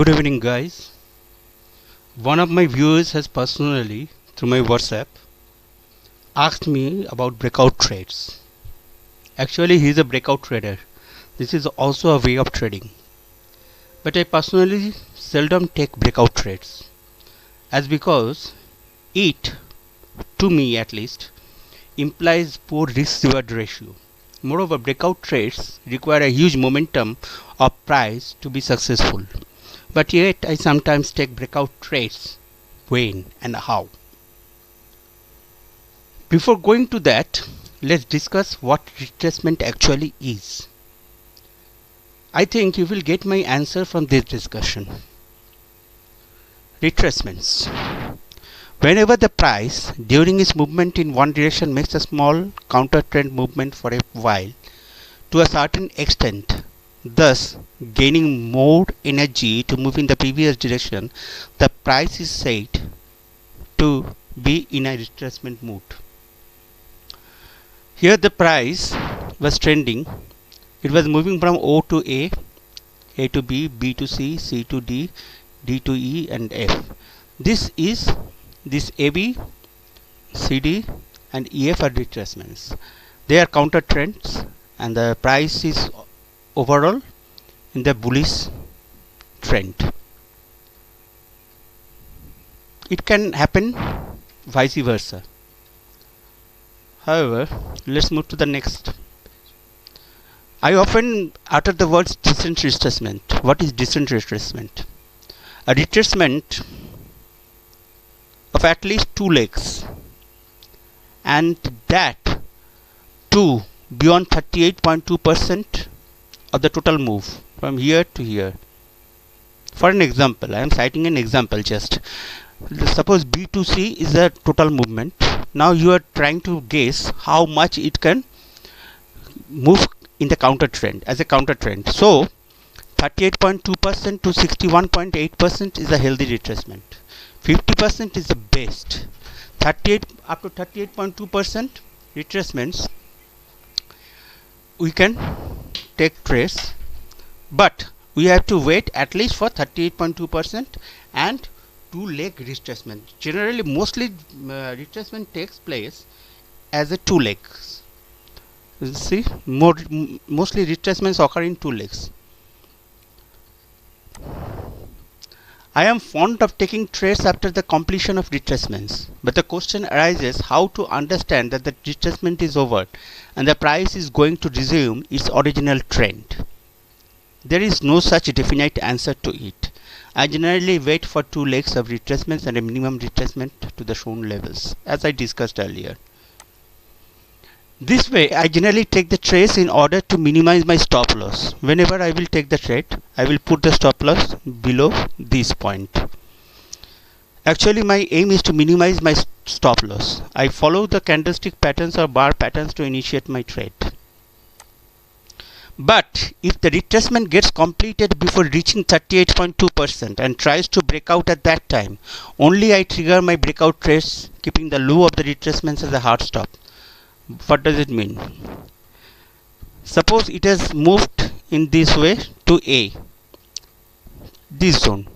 Good evening, guys. One of my viewers has personally, through my WhatsApp, asked me about breakout trades. Actually, he is a breakout trader. This is also a way of trading. But I personally seldom take breakout trades, as because it, to me at least, implies poor risk-reward ratio. Moreover, breakout trades require a huge momentum of price to be successful. But yet I sometimes take breakout trades. When and how? Before going to that, let's discuss what retracement actually is. I think you will get my answer from this discussion. Retracements. Whenever the price during its movement in one direction makes a small counter trend movement for a while to a certain extent, thus gaining more energy to move in the previous direction, the price is said to be in a retracement mood. Here the price was trending. It was moving from O to A to B, B to C, C to D, D to E and F. This AB, CD and EF are retracements. They are counter trends and the price is overall in the bullish trend. It can happen vice versa. However, let's move to the next. I often utter the words descent retracement. What is descent retracement? A retracement of at least two legs, and that too beyond 38.2% of the total move from here to here. For an example, I am citing an example just. Suppose B to C is the total movement. Now you are trying to guess how much it can move in the counter trend, as a counter trend. So 38.2% to 61.8% is a healthy retracement. 50% is the best. 38 up to 38.2% retracements we can take trades, but we have to wait at least for 38.2% and two leg retracement. Generally, mostly retracement takes place as a two legs. You see, mostly retracements occur in two legs. I am fond of taking trades after the completion of retracements, but the question arises how to understand that the retracement is over and the price is going to resume its original trend. There is no such definite answer to it. I generally wait for two legs of retracements and a minimum retracement to the shown levels, as I discussed earlier. This way, I generally take the trades in order to minimize my stop loss. Whenever I will take the trade, I will put the stop loss below this point. Actually, my aim is to minimize my stop loss. I follow the candlestick patterns or bar patterns to initiate my trade. But if the retracement gets completed before reaching 38.2% and tries to break out at that time, only I trigger my breakout trades, keeping the low of the retracements as a hard stop. What does it mean? Suppose it has moved in this way to A, this zone,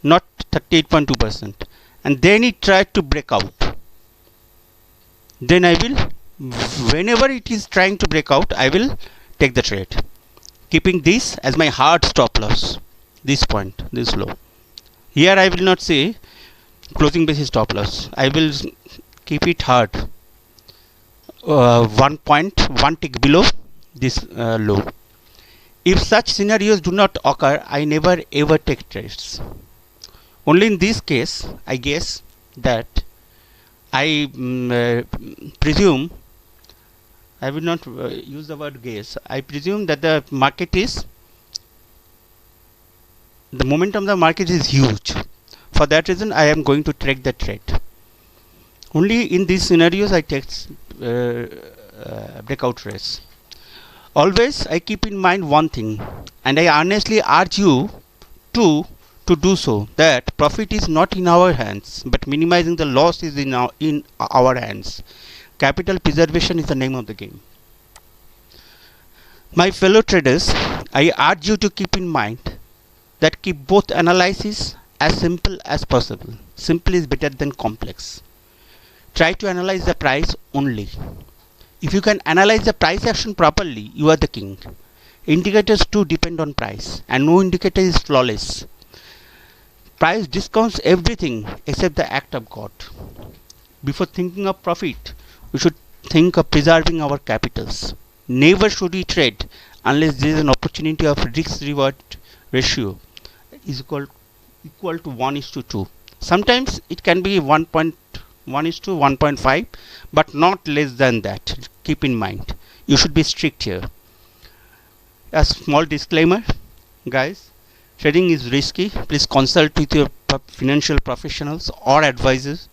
not 38.2%, and then it tried to break out. Then I will, whenever it is trying to break out, I will take the trade, keeping this as my hard stop loss, this point, this low. Here I will not say closing basis stop loss. I will keep it hard, 1 tick below this low. If such scenarios do not occur, I never ever take trades. Only in this case, I guess that I presume, I will not use the word guess, I presume that the market is, the momentum of the market is huge. For that reason, I am going to take the trade. Only in these scenarios I take breakout trades. Always I keep in mind one thing, and I earnestly urge you to do so, that profit is not in our hands, but minimizing the loss is in our hands. Capital preservation is the name of the game. My fellow traders, I urge you to keep in mind that keep both analysis as simple as possible. Simple is better than complex. Try to analyze the price only. If you can analyze the price action properly, you are the king. Indicators too depend on price, and no indicator is flawless. Price discounts everything except the act of God. Before thinking of profit, we should think of preserving our capitals. Never should we trade unless there is an opportunity of risk reward ratio is equal to 1:2. Sometimes it can be 1:1:1.5, but not less than that. Keep in mind. You should be strict here. A small disclaimer, guys. Trading is risky. Please consult with your financial professionals or advisors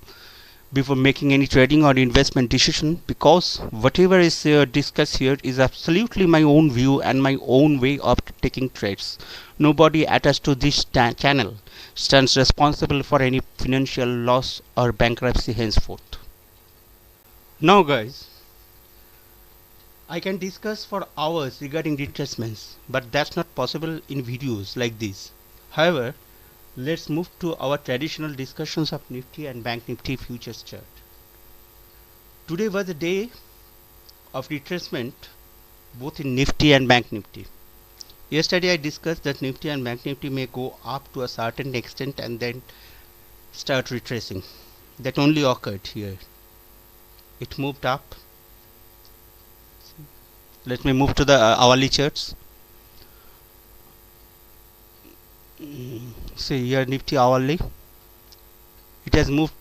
before making any trading or investment decision, because whatever is discussed here is absolutely my own view and my own way of taking trades. Nobody attached to this channel stands responsible for any financial loss or bankruptcy henceforth. Now guys, I can discuss for hours regarding retracements, but that's not possible in videos like this. However, let's move to our traditional discussions of Nifty and Bank Nifty futures chart. Today was the day of retracement both in Nifty and Bank Nifty. Yesterday I discussed that Nifty and Bank Nifty may go up to a certain extent and then start retracing. That only occurred here. It moved up. Let me move to the hourly charts. See here, Nifty hourly. It has moved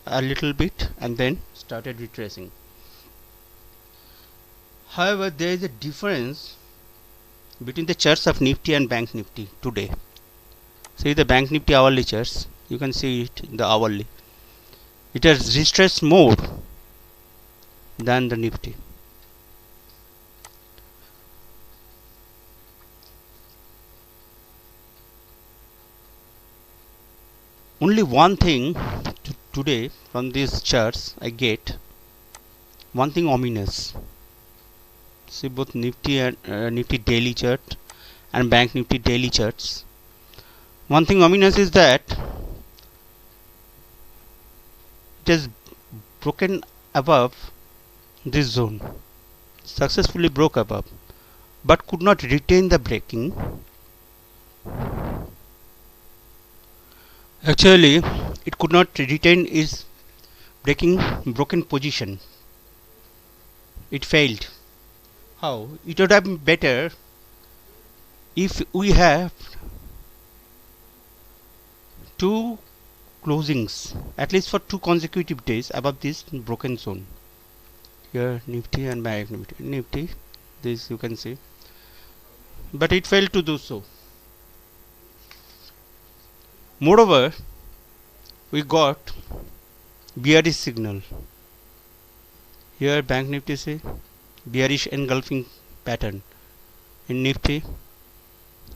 a little bit and then started retracing. However, there is a difference between the charts of Nifty and Bank Nifty today. See the Bank Nifty hourly charts. You can see it in the hourly. It has retraced more than the Nifty. Only one thing today from these charts I get, one thing ominous. See both Nifty and Nifty daily chart and Bank Nifty daily charts. One thing ominous is that it has broken above this zone, successfully broke above, but could not retain the breaking. Actually, it could not retain its broken position. It failed. How? It would have been better if we have two closings, at least for 2 consecutive days above this broken zone. Here Nifty and Bank Nifty, this you can see, but it failed to do so. Moreover, we got bearish signal. Here Bank Nifty, see bearish engulfing pattern. In Nifty,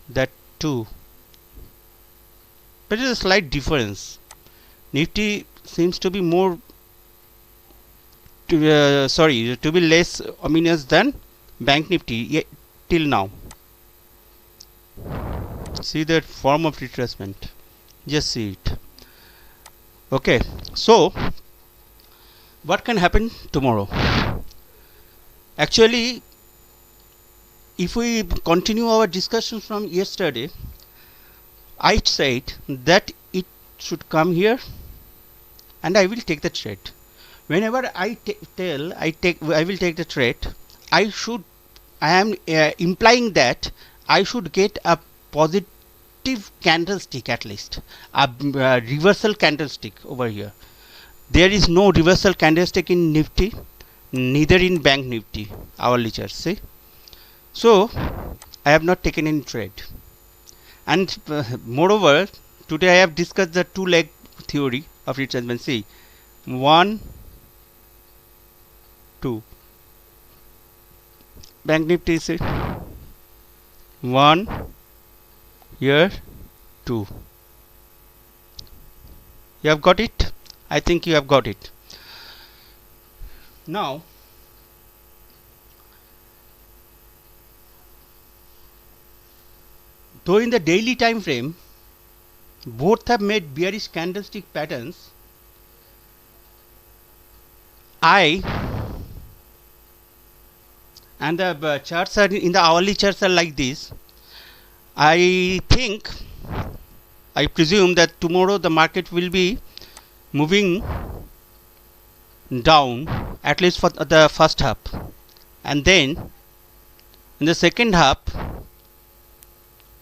that too. But there is a slight difference. Nifty seems to be more to be less ominous than Bank Nifty till now. See that form of retracement. Just see it. Okay, so what can happen tomorrow? Actually, if we continue our discussion from yesterday, I said that it should come here and I will take the trade. Whenever I will take the trade, I am implying that I should get a positive candlestick, at least a reversal candlestick over here. There is no reversal candlestick in Nifty, neither in Bank Nifty hourly chart. See, so I have not taken any trade. And moreover, today I have discussed the 2-leg theory of retracement. See, 1, 2. Bank Nifty, see, 1, here 2. You have got it? I think you have got it. Now Though in the daily time frame both have made bearish candlestick patterns, and the charts are in the hourly charts are like this. I presume that tomorrow the market will be moving down, at least for the first half, and then in the second half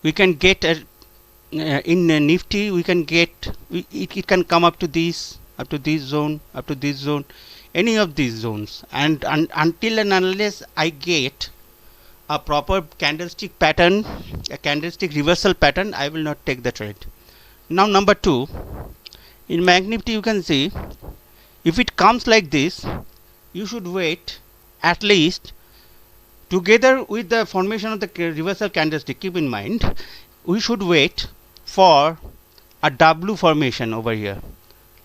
we can get in Nifty we can get it can come up to this zone, any of these zones, and until and unless I get a proper candlestick pattern, a candlestick reversal pattern, I will not take the trade. Now number 2, in Bank Nifty you can see, if it comes like this, you should wait at least, together with the formation of the reversal candlestick, keep in mind, we should wait for a W formation over here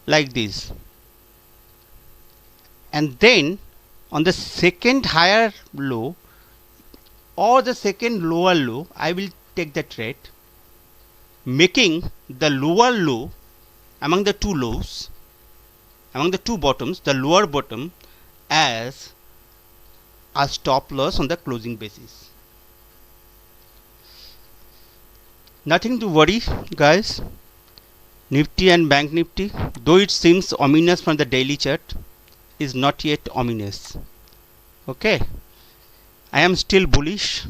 like this, and then on the second higher low or the second lower low, I will take the trade, making the lower low among the two lows, among the two bottoms, the lower bottom as a stop loss on the closing basis. Nothing to worry, guys. Nifty and Bank Nifty, though it seems ominous from the daily chart, is not yet ominous. Okay, I am still bullish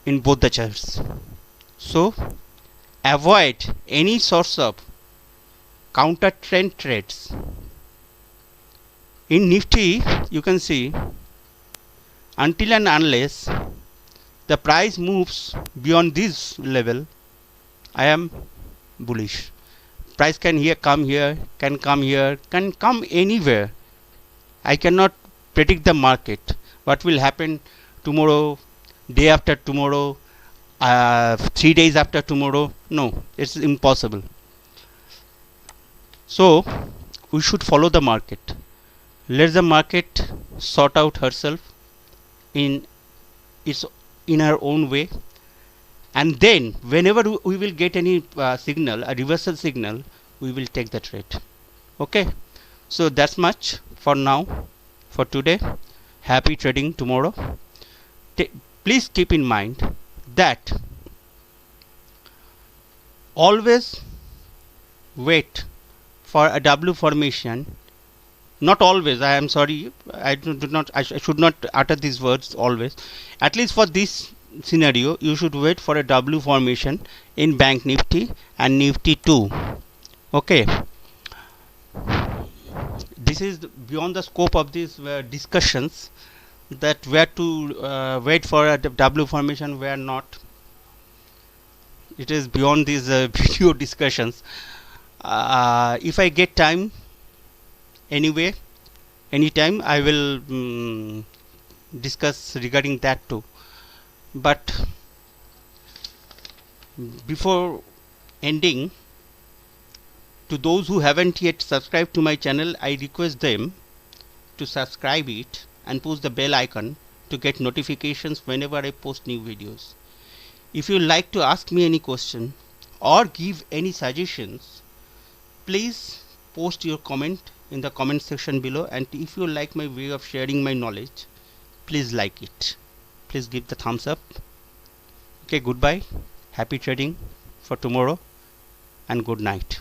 in both the charts. So avoid any sorts of counter trend trades. In Nifty you can see, until and unless the price moves beyond this level, I am bullish. Price can come here, can come here, can come anywhere. I cannot predict the market. What will happen tomorrow, day after tomorrow, 3 days after tomorrow? No, it's impossible. So we should follow the market. Let the market sort out herself in her own way, and then whenever we will get any signal, a reversal signal, we will take the trade. Okay, so that's much for now, for today. Happy trading tomorrow. Please keep in mind that always wait for a W formation. Not always, I am sorry, I should not utter these words always. At least for this scenario, you should wait for a W formation in Bank Nifty and Nifty 2. Okay, this is beyond the scope of these discussions, that where to wait for a W formation, where not. It is beyond these video discussions. If I get time, anyway, anytime I will discuss regarding that too. But before ending, to those who haven't yet subscribed to my channel, I request them to subscribe it and push the bell icon to get notifications whenever I post new videos. If you like to ask me any question or give any suggestions, please post your comment in the comment section below, and if you like my way of sharing my knowledge, please like it. Please give the thumbs up. Okay, goodbye. Happy trading for tomorrow and good night.